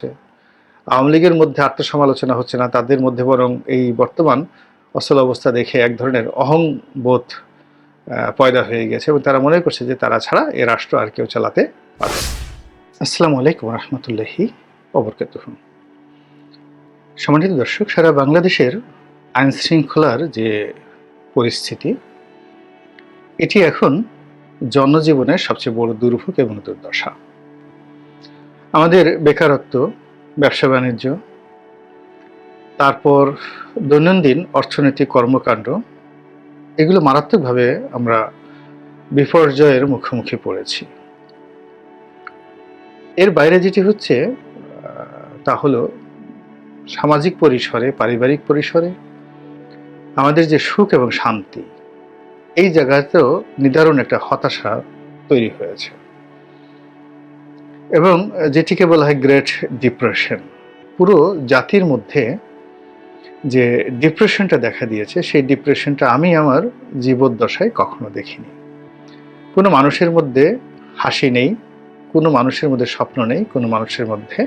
আওয়ামী লীগের মধ্যে আত্মসমালোচনা হচ্ছে না, তাদের মধ্যে বরং এই বর্তমান অচল অবস্থা দেখে এক ধরনের অহংবোধ পয়দা হয়ে গেছে এবং তারা মনে করছে যে তারা ছাড়া এ রাষ্ট্র আর কেউ চালাতে পারবে। আসসালামু আলাইকুম রহমতুল্লাহি ওবরকাতুহ। সম্মানিত দর্শক, সারা বাংলাদেশের আইন শৃঙ্খলার যে পরিস্থিতি, এটি এখন জনজীবনের সবচেয়ে বড় দুর্ভোগ এবং দুর্দশা। আমাদের বেকারত্ব, ব্যবসা বাণিজ্য, তারপর দৈনন্দিন অর্থনৈতিক কর্মকাণ্ড, এগুলো মারাত্মকভাবে আমরা বিপর্যয়ের মুখোমুখি পড়েছি। এর বাইরে যেটি হচ্ছে তা হলো সামাজিক পরিসরে, পারিবারিক পরিসরে আমাদের যে সুখ এবং শান্তি, এই জায়গাতেও নিদারুণ একটা হতাশা তৈরি হয়েছে এবং যেটিকে বলা হয় গ্রেট ডিপ্রেশন। পুরো জাতির মধ্যে যে ডিপ্রেশনটা দেখা দিয়েছে, সেই ডিপ্রেশনটা আমি আমার জীবদ্দশায় কখনো দেখিনি। কোনো মানুষের মধ্যে হাসি নেই, কোনো মানুষের মধ্যে স্বপ্ন নেই, কোনো মানুষের মধ্যে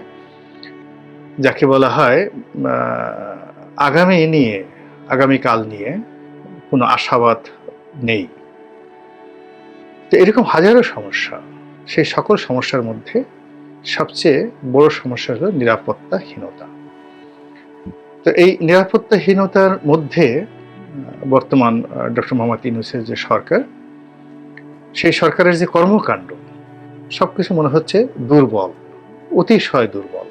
যাকে বলা হয় আগামীকাল নিয়ে কোনো আশাবাদ নেই। তো এরকম হাজারো সমস্যা, সেই সকল সমস্যার মধ্যে সবচেয়ে বড় সমস্যা হলো নিরাপত্তাহীনতা। তো এই নিরাপত্তাহীনতার মধ্যে বর্তমান ডক্টর মোহাম্মদ ইউনূসের যে সরকার, সেই সরকারের যে কর্মকাণ্ড, সবকিছু মনে হচ্ছে দুর্বল, অতিশয় দুর্বল।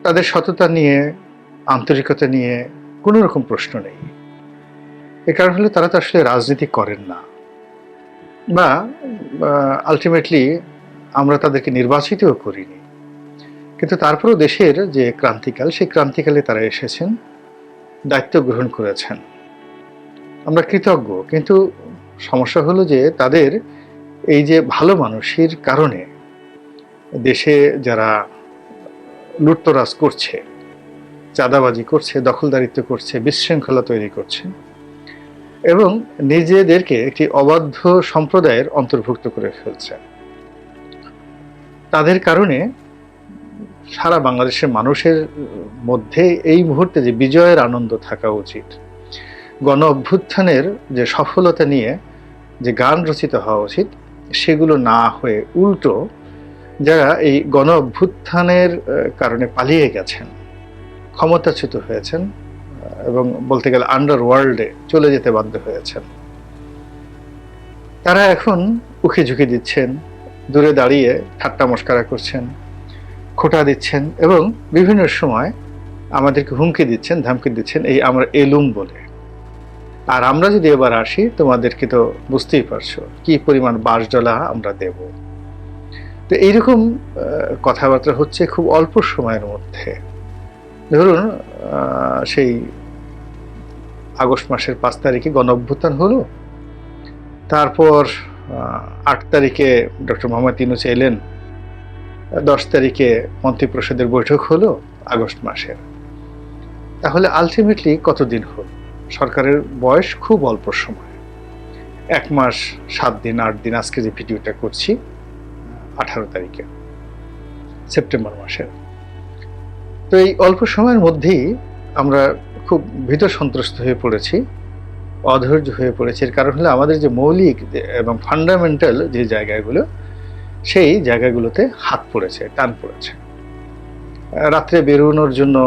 তাদের সততা নিয়ে, আন্তরিকতা নিয়ে কোনো রকম প্রশ্ন নেই। এ কারণ হলো তারা তো আসলে রাজনীতি করেন না, বা আলটিমেটলি আমরা তাদেরকে নির্বাচিতও করিনি, কিন্তু তারপরেও দেশের যে ক্রান্তিকাল, সেই ক্রান্তিকালে তারা এসেছেন, দায়িত্ব গ্রহণ করেছেন। আমরা কৃতজ্ঞ, কিন্তু সমস্যা হলো যে তাদের এই যে ভালো মানুষের কারণে দেশে যারা লুটতরাজ করছে, চাঁদাবাজি করছে, দখলদারিত্ব করছে, বিশৃঙ্খলা তৈরি করছে এবং নিজেদেরকে একটি অবাধ্য সম্প্রদায়ের অন্তর্ভুক্ত করে ফেলছে, তাদের কারণে সারা বাংলাদেশের মানুষের মধ্যে এই মুহূর্তে যে বিজয়ের আনন্দ থাকা উচিত, গণ অভ্যুত্থানের যে সফলতা নিয়ে যে গান রচিত হওয়া উচিত, সেগুলো না হয়ে উল্টো যারা এই গণ অভ্যুত্থানের কারণে পালিয়ে গেছেন, ক্ষমতাচ্যুত হয়েছেন এবং বলতে গেলে আন্ডারওয়ার্ল্ডে চলে যেতে বাধ্য হয়েছেন, তারা এখন উকি ঝুঁকি দিচ্ছেন, দূরে দাঁড়িয়ে ঠাট্টা মশকরা করছেন, খোঁটা দিচ্ছেন এবং বিভিন্ন সময় আমাদেরকে হুমকি দিচ্ছেন, ধামকি দিচ্ছেন, এই আমরা এলুম বলে। আর আমরা যদি এবার আসি, তোমাদেরকে তো বুঝতেই পারছো কি পরিমাণ বাঁশডলা আমরা দেব। তো এইরকম কথাবার্তা হচ্ছে খুব অল্প সময়ের মধ্যে। ধরুন সেই আগস্ট মাসের 5 তারিখে গণ অভ্যুত্থান হলো, তারপর 8 তারিখে ডক্টর মোহাম্মদ ইউনূস এলেন, 10 তারিখে মন্ত্রিপরিষদের বৈঠক হলো আগস্ট মাসের। তাহলে আলটিমেটলি কতদিন হল? সরকারের বয়স খুব অল্প সময়, 1 মাস 7 দিন 8 দিন। আজকে যে ভিডিওটা করছি 18 তারিখে সেপ্টেম্বর মাসের। তো এই অল্প সময়ের মধ্যেই আমরা খুব ভীত সন্ত্রস্ত হয়ে পড়েছি, অধৈর্য হয়ে পড়েছি। এর কারণ হলো আমাদের যে মৌলিক এবং ফান্ডামেন্টাল যে জায়গাগুলো, সেই জায়গাগুলোতে হাত পড়েছে, টান পড়েছে। রাত্রে বেরোনোর জন্য,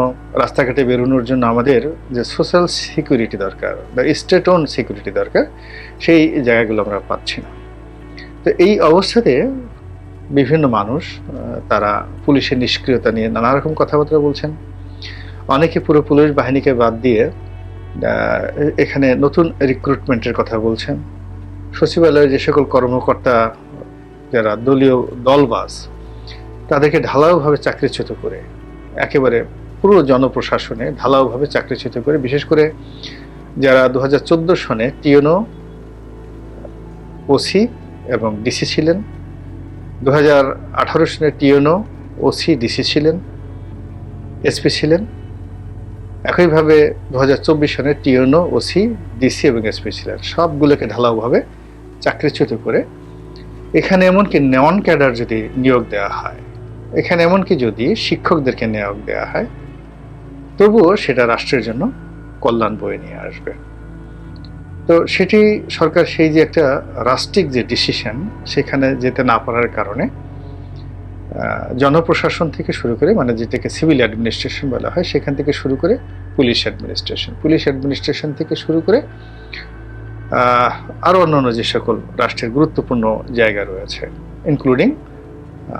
রাস্তাঘাটে বেরোনোর জন্য আমাদের যে সোশ্যাল সিকিউরিটি দরকার বা স্টেট ওন সিকিউরিটি দরকার, সেই জায়গাগুলো আমরা পাচ্ছি না। তো এই অবস্থাতে বিভিন্ন মানুষ তারা পুলিশের নিষ্ক্রিয়তা নিয়ে নানা রকম কথাবার্তা বলছেন। অনেকে পুরো পুলিশ বাহিনীকে বাদ দিয়ে এখানে নতুন রিক্রুটমেন্টের কথা বলছেন। সচিবালয়ে যে সকল কর্মকর্তা যারা দলীয় দলবাজ, তাদেরকে ঢালাওভাবে চাকরিচ্যুত করে, একেবারে পুরো জনপ্রশাসনে ঢালাওভাবে চাকরিচ্যুত করে, বিশেষ করে যারা 2014 সনে টিএনও, ওসি এবং ডিসি ছিলেন, 2018 সনে টিএনও, ওসি, ডিসি ছিলেন, এসপি ছিলেন, একইভাবে 2024 সনে টিএনও, ওসি, ডিসি এবং এসপি ছিলেন, সবগুলোকে ঢালাওভাবে চাকরিচ্যুত করে এখানে এমনকি নন ক্যাডার যদি নিয়োগ দেওয়া হয়, এখানে এমনকি যদি শিক্ষকদেরকে নিয়োগ দেওয়া হয়, তবুও সেটা রাষ্ট্রের জন্য কল্যাণ বয়ে নিয়ে আসবে। তো সেটি সরকার সেই যে একটা রাষ্ট্রিক যে ডিসিশন, সেখানে যেতে না পারার কারণে জনপ্রশাসন থেকে শুরু করে, মানে যেটাকে সিভিল অ্যাডমিনিস্ট্রেশন বলা হয়, সেখান থেকে শুরু করে পুলিশ অ্যাডমিনিস্ট্রেশন থেকে শুরু করে আরও অন্যান্য যে সকল রাষ্ট্রের গুরুত্বপূর্ণ জায়গা রয়েছে, ইনক্লুডিং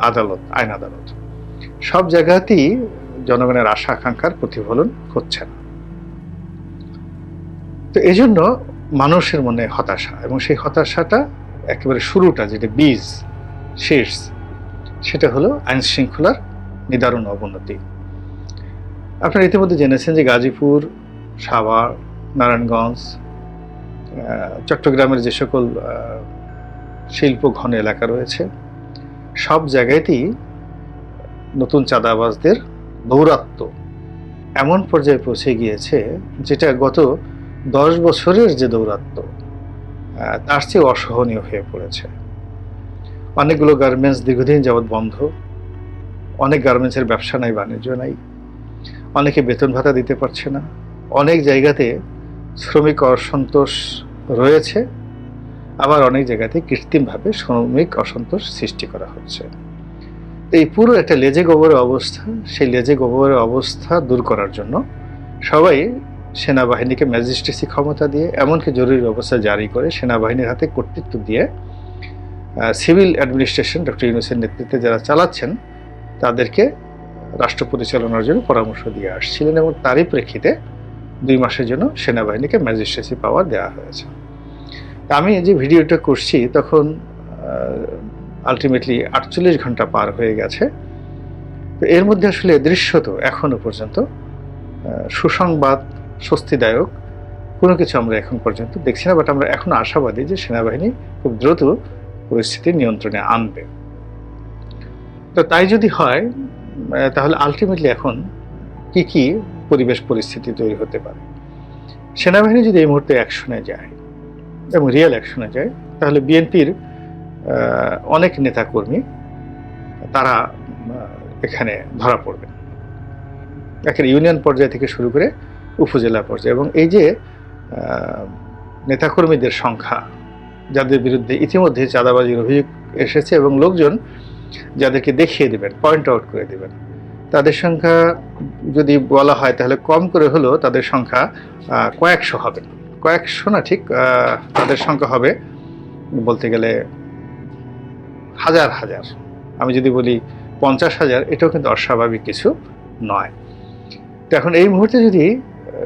আদালত, আইন আদালত, সব জায়গাতেই জনগণের আশা আকাঙ্ক্ষার প্রতিফলন হচ্ছে না। তো এই জন্য মানুষের মনে হতাশা, এবং সেই হতাশাটা একেবারে শুরুটা, যেটা বীজ, শীর্ষ, সেটা হলো আইন শৃঙ্খলার নিদারুণ অবনতি। আপনারা ইতিমধ্যে জেনেছেন যে গাজীপুর, সাভার, নারায়ণগঞ্জ, চট্টগ্রামের যে সকল শিল্প ঘন এলাকা রয়েছে, সব জায়গাতেই নতুন চাঁদাবাজদের দৌরাত্ম্য এমন পর্যায়ে পৌঁছে গিয়েছে, যেটা গত 10 বছরের যে দৌরাত্ম্য তার চেয়ে অসহনীয় হয়ে পড়েছে। অনেকগুলো গার্মেন্টস দীর্ঘদিন যাবৎ বন্ধ, অনেক গার্মেন্টসের ব্যবসা নাই, বাণিজ্য নাই, অনেকে বেতন ভাতা দিতে পারছে না, অনেক জায়গাতে শ্রমিক অসন্তোষ রয়েছে, আবার অনেক জায়গাতে কৃত্রিমভাবে শ্রমিক অসন্তোষ সৃষ্টি করা হচ্ছে। এই পুরো একটা লেজে গোবরের অবস্থা, সেই লেজে গোবরের অবস্থা দূর করার জন্য সবাই সেনাবাহিনীকে ম্যাজিস্ট্রেসি ক্ষমতা দিয়ে, এমনকি জরুরি অবস্থা জারি করে সেনাবাহিনীর হাতে কর্তৃত্ব দিয়ে সিভিল অ্যাডমিনিস্ট্রেশন ডক্টর ইউনূসের নেতৃত্বে যারা চালাচ্ছেন, তাদেরকে রাষ্ট্র পরিচালনার জন্য পরামর্শ দিয়ে আসছিলেন, এবং তারই প্রেক্ষিতে 2 মাসের জন্য সেনাবাহিনীকে ম্যাজিস্ট্রেসি পাওয়ার দেওয়া হয়েছে। আমি যে ভিডিওটা করছি তখন আলটিমেটলি 48 ঘন্টা পার হয়ে গেছে। তো এর মধ্যে আসলে দৃশ্যত এখনো পর্যন্ত সুসংবাদ, স্বস্তিদায়ক কোনো কিছু আমরা এখন পর্যন্ত দেখছি না, বাট আমরা এখনো আশাবাদী যে সেনাবাহিনী খুব দ্রুত পরিস্থিতি নিয়ন্ত্রণে আনবে। তো তাই যদি হয়, তাহলে আলটিমেটলি এখন কি কি পরিবেশ পরিস্থিতি তৈরি হতে পারে। সেনাবাহিনী যদি এই মুহূর্তে অ্যাকশনে যায় এবং রিয়েল অ্যাকশনে যায়, তাহলে বিএনপির অনেক নেতাকর্মী তারা এখানে ধরা পড়বে, এখানে ইউনিয়ন পর্যায় থেকে শুরু করে উপজেলা পর্যায়ে। এবং এই যে নেতাকর্মীদের সংখ্যা, যাদের বিরুদ্ধে ইতিমধ্যে চাঁদাবাজির অভিযোগ এসেছে, এবং লোকজন যাদেরকে দেখিয়ে দেবেন, পয়েন্ট আউট করে দেবেন, তাদের সংখ্যা যদি বলা হয় তাহলে কম করে হলেও তাদের সংখ্যা কয়েকশো হবে, কয়েকশো না ঠিক, তাদের সংখ্যা হবে বলতে গেলে হাজার হাজার। আমি যদি বলি 50,000, এটাও কিন্তু অস্বাভাবিক কিছু নয়। তো এখন এই মুহূর্তে যদি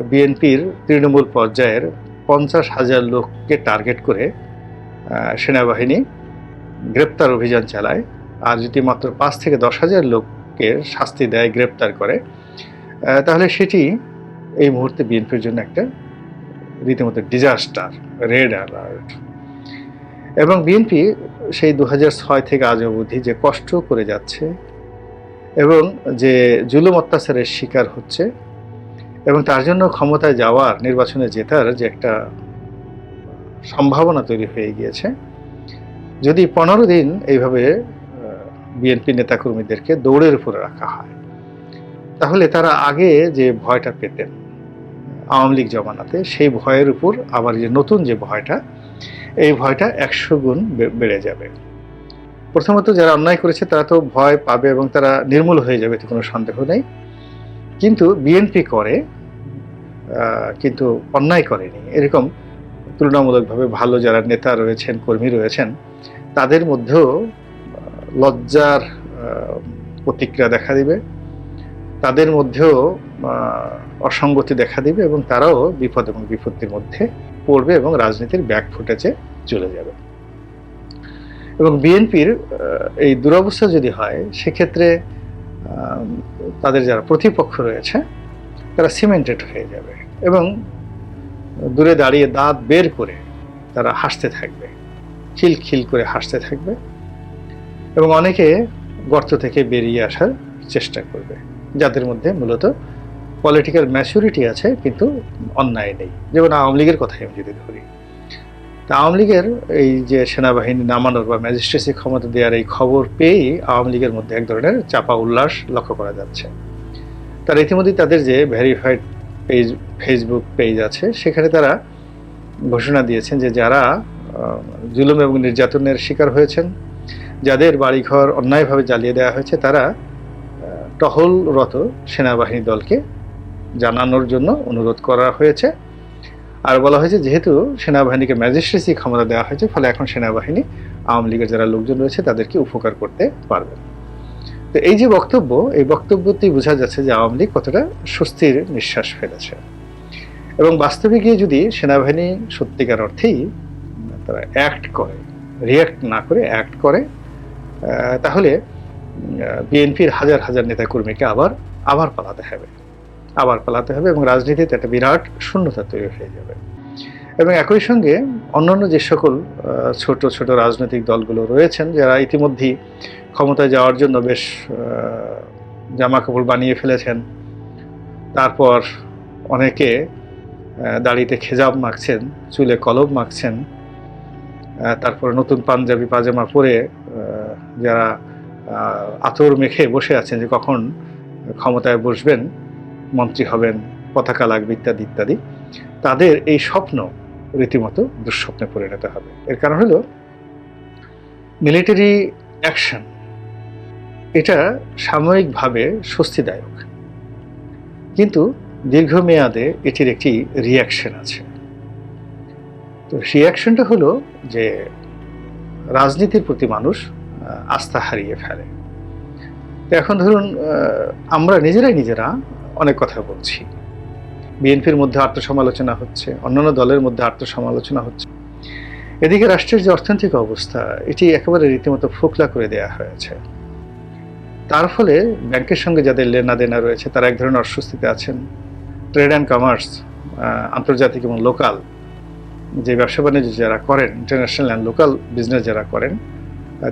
বিএনপির তৃণমূল পর্যায়ের 50,000 লোককে টার্গেট করে সেনাবাহিনী গ্রেপ্তার অভিযান চালায়, আর যদি মাত্র 5 থেকে 10,000 লোককে শাস্তি দেয়, গ্রেপ্তার করে, তাহলে সেটি এই মুহূর্তে বিএনপির জন্য একটা রীতিমতো ডিজাস্টার, রেড অ্যালার্ট। এবং বিএনপি সেই 2006 থেকে আজ অবধি যে কষ্ট করে যাচ্ছে, এবং যে জুলুম অত্যাচারের শিকার হচ্ছে, এবং তার জন্য ক্ষমতায় যাওয়ার, নির্বাচনে জেতার যে একটা সম্ভাবনা তৈরি হয়ে গিয়েছে, যদি 15 দিন এইভাবে বিএনপি নেতাকর্মীদেরকে দৌড়ের উপরে রাখা হয়, তাহলে তারা আগে যে ভয়টা পেতেন আওয়ামী লীগ জমানাতে, সেই ভয়ের উপর আবার যে নতুন যে ভয়টা, এই ভয়টা 100 গুণ বেড়ে যাবে। প্রথমত যারা অন্যায় করেছে তারা তো ভয় পাবে এবং তারা নির্মূল হয়ে যাবে, এতে কোনো সন্দেহ নেই। কিন্তু বিএনপি করে কিন্তু অন্যায় করেনি, এরকম তুলনামূলকভাবে ভালো যারা নেতা রয়েছেন, কর্মী রয়েছেন, তাদের মধ্যেও লজ্জার প্রতিক্রিয়া দেখা দিবে, তাদের মধ্যেও অসঙ্গতি দেখা দিবে, এবং তারাও বিপদ এবং বিপত্তির মধ্যে পড়বে এবং রাজনীতির ব্যাক ফুটেজে চলে যাবে। এবং বিএনপির এই দুরবস্থা যদি হয়, সেক্ষেত্রে তাদের যারা প্রতিপক্ষ রয়েছে তারা সিমেন্টেড হয়ে যাবে, এবং দূরে দাঁড়িয়ে দাঁত বের করে তারা হাসতে থাকবে, খিলখিল করে হাসতে থাকবে, এবং অনেকে গর্ত থেকে বেরিয়ে আসার চেষ্টা করবে, যাদের মধ্যে মূলত পলিটিক্যাল ম্যাচুরিটি আছে কিন্তু অন্যায় নেই। যেমন আওয়ামী লীগের কথাই আমি যদি ধরি, তা আওয়ামী লীগের এই যে সেনাবাহিনী নামানোর বা ম্যাজিস্ট্রেসি ক্ষমতা দেওয়ার এই খবর পেয়েই আওয়ামী লীগের মধ্যে এক ধরনের চাপা উল্লাস লক্ষ্য করা যাচ্ছে। তারা ইতিমধ্যে তাদের যে ভেরিফাইড পেজ, ফেসবুক পেজ আছে, সেখানে তারা ঘোষণা দিয়েছেন যে যারা জুলুম এবং নির্যাতনের শিকার হয়েছেন, যাদের বাড়িঘর অন্যায়ভাবে জ্বালিয়ে দেওয়া হয়েছে, তারা টহলরত সেনাবাহিনী দলকে জানানোর জন্য অনুরোধ করা হয়েছে। আর বলা হয়েছে যেহেতু সেনাবাহিনীকে ম্যাজিস্ট্রেসি ক্ষমতা দেওয়া হয়েছে, ফলে এখন সেনাবাহিনী আওয়ামী লীগের যারা লোকজন রয়েছে তাদেরকে উপকার করতে পারবে। তো এই যে বক্তব্য, এই বক্তব্যতেই বোঝা যাচ্ছে যে আওয়ামী লীগ কতটা স্বস্তির নিঃশ্বাস ফেলেছে। এবং বাস্তবে গিয়ে যদি সেনাবাহিনী সত্যিকার অর্থেই তারা অ্যাক্ট করে, রিয়্যাক্ট না করে অ্যাক্ট করে, তাহলে বিএনপির হাজার হাজার নেতাকর্মীকে আবার পালাতে হবে এবং রাজনীতিতে একটা বিরাট শূন্যতা তৈরি হয়ে যাবে। এবং একই সঙ্গে অন্যান্য যে সকল ছোট ছোট রাজনৈতিক দলগুলো রয়েছেন, যারা ইতিমধ্যেই ক্ষমতায় যাওয়ার জন্য বেশ জামা কাপড় বানিয়ে ফেলেছেন, তারপর অনেকে দাড়িতে খেজাব মাখছেন, চুলে কলম মাখছেন, তারপর নতুন পাঞ্জাবি পাজামা পরে যারা আতর মেখে বসে আছেন যে কখন ক্ষমতায় বসবেন, মন্ত্রী হবেন, পতাকা লাগবে ইত্যাদি ইত্যাদি, তাদের এই স্বপ্ন রীতিমতো দুঃস্বপ্নে পরিণত হবে। এর কারণ হলো মিলিটারি অ্যাকশন এটা সাময়িকভাবে স্বস্তিদায়ক, কিন্তু দীর্ঘমেয়াদে এটির একটি রিয়াকশন আছে। তো রিয়াকশনটা হলো যে রাজনীতির প্রতি মানুষ আস্থা হারিয়ে ফেলে। তো এখন ধরুন আমরা নিজেরা অনেক কথা বলছি, বিএনপির মধ্যে আত্মসমালোচনা হচ্ছে, অন্যান্য দলের মধ্যে আত্মসমালোচনা হচ্ছে, এদিকে রাষ্ট্রের যে অর্থনৈতিক অবস্থা এটি একেবারে রীতিমতো ফোকলা করে দেওয়া হয়েছে। তার ফলে ব্যাংকের সঙ্গে যাদের লেনাদেনা রয়েছে তারা এক ধরনের অস্বস্তিতে আছেন। ট্রেড অ্যান্ড কমার্স, আন্তর্জাতিক এবং লোকাল যে ব্যবসা বাণিজ্য যারা করেন, ইন্টারন্যাশনাল অ্যান্ড লোকাল বিজনেস যারা করেন,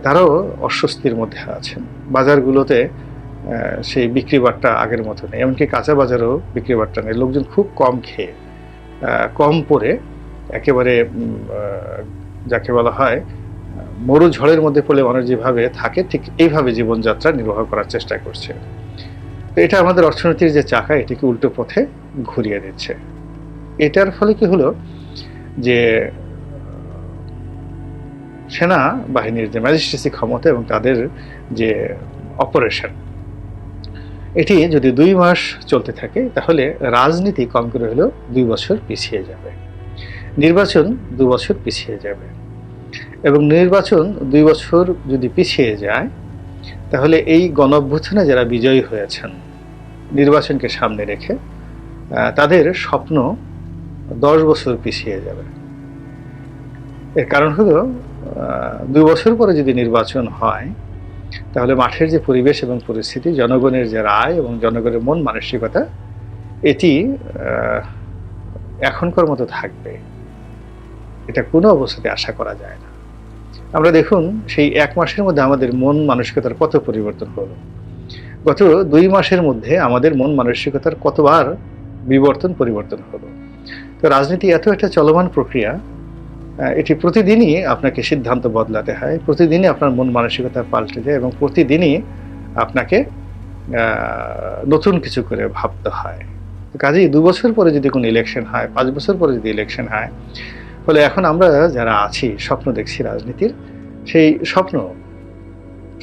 তারাও অস্বস্তির মধ্যে আছেন। বাজারগুলোতে সেই বিক্রি বাট্টা আগের মতো নেই, এমনকি কাঁচা বাজারেও বিক্রি বাট্টা নেই। লোকজন খুব কম খেয়ে, কম পরে, একেবারে যাকে বলা হয় মরু ঝড়ের মধ্যে পড়লে মানুষ যেভাবে থাকে ঠিক এইভাবে জীবনযাত্রা নির্বাহ করার চেষ্টা করছে। তো এটা আমাদের অর্থনীতির যে চাকা এটিকে উল্টো পথে ঘুরিয়ে দিচ্ছে। এটার ফলে কি হলো যে সেনা বাহিনীর যে ম্যাজিস্ট্রেসি ক্ষমতা এবং তাদের যে অপারেশন, এটি যদি 2 মাস চলতে থাকে তাহলে রাজনীতি কম করে হলেও 2 বছর পিছিয়ে যাবে, নির্বাচন 2 বছর পিছিয়ে যাবে। এবং নির্বাচন 2 বছর যদি পিছিয়ে যায় তাহলে এই গণঅভ্যুত্থানে যারা বিজয়ী হয়েছেন নির্বাচনকে সামনে রেখে তাদের স্বপ্ন 10 বছর পিছিয়ে যাবে। এর কারণ হলো 2 বছর পরে যদি নির্বাচন হয় তাহলে মাঠের যে পরিবেশ এবং পরিস্থিতি, জনগণের যে রায় এবং জনগণের মন মানসিকতা, এটি এখনকার মতো থাকবে এটা কোনো অবস্থাতে আশা করা যায় না। আমরা দেখুন সেই 1 মাসের মধ্যে আমাদের মন মানসিকতার কত পরিবর্তন হলো, গত 2 মাসের মধ্যে আমাদের মন মানসিকতার কতবার পরিবর্তন হলো। তো রাজনীতি এত একটা চলমান প্রক্রিয়া, এটি প্রতিদিনই আপনাকে সিদ্ধান্ত বদলাতে হয়, প্রতিদিনই আপনার মন মানসিকতা পাল্টে যায় এবং প্রতিদিনই আপনাকে নতুন কিছু করে ভাবতে হয়। কাজেই 2 বছর পরে যদি কোনো ইলেকশন হয়, 5 বছর পরে যদি ইলেকশন হয়, ফলে এখন আমরা যারা আছি স্বপ্ন দেখছি রাজনীতির, সেই স্বপ্ন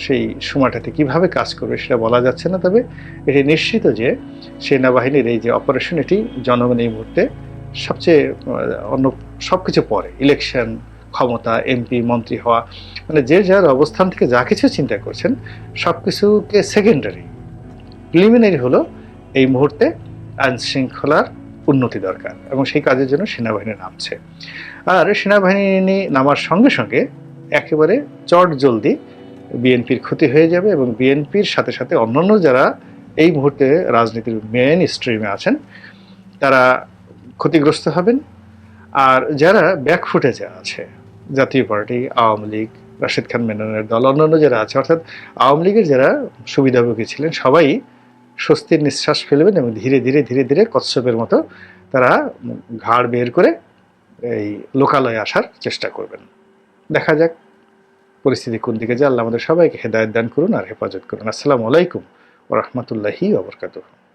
সেই সময়টাতে কিভাবে কাজ করবে সেটা বলা যাচ্ছে না। তবে এটি নিশ্চিত যে সেনাবাহিনীর এই যে অপারেশন, এটি জনগণ এই মুহূর্তে সবচেয়ে অন্য সবকিছু পরে, ইলেকশন, ক্ষমতা, এমপি, মন্ত্রী হওয়া, মানে যে যার অবস্থান থেকে যা কিছু চিন্তা করছেন সবকিছুকে সেকেন্ডারি, প্রিলিমিনারি হলো এই মুহূর্তে আইন শৃঙ্খলার উন্নতি দরকার এবং সেই কাজের জন্য সেনাবাহিনী নামছে। আর সেনাবাহিনী নামার সঙ্গে সঙ্গে একেবারে চট জলদি বিএনপির ক্ষতি হয়ে যাবে এবং বিএনপির সাথে সাথে অন্যান্য যারা এই মুহূর্তে রাজনীতির মেইন স্ট্রিমে আছেন তারা ক্ষতিগ্রস্ত হবেন। আর যারা ব্যাকফুটেজে আছে, জাতীয় পার্টি, আওয়ামী লীগ, রাশেদ খান মেননের দল, অন্যান্য যারা আছে, অর্থাৎ আওয়ামী লীগের যারা সুবিধাভোগী ছিলেন, সবাই স্বস্তির নিঃশ্বাস ফেলবেন এবং ধীরে ধীরে ধীরে ধীরে কচ্ছপের মতো তারা ঘাড় বের করে এই লোকালয়ে আসার চেষ্টা করবেন। দেখা যাক পরিস্থিতি কোন দিকে যায়। আল্লাহ আমাদের সবাইকে হেদায়েত দান করুন আর হেফাজত করুন। আসসালামু আলাইকুম ওয়া রাহমাতুল্লাহি ওয়া বারাকাতুহু।